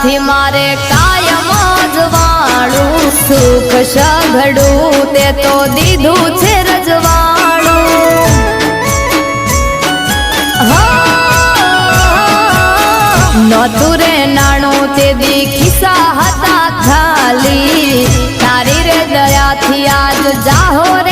દયાથી મારે કાયમ જવાળું સુખ સઘડું તે તો દીધું છે રજવાળું નતું રે નાણું તે દી ખિસ્સા હતા ખાલી તારી રે દયાથી આજ જાહો રે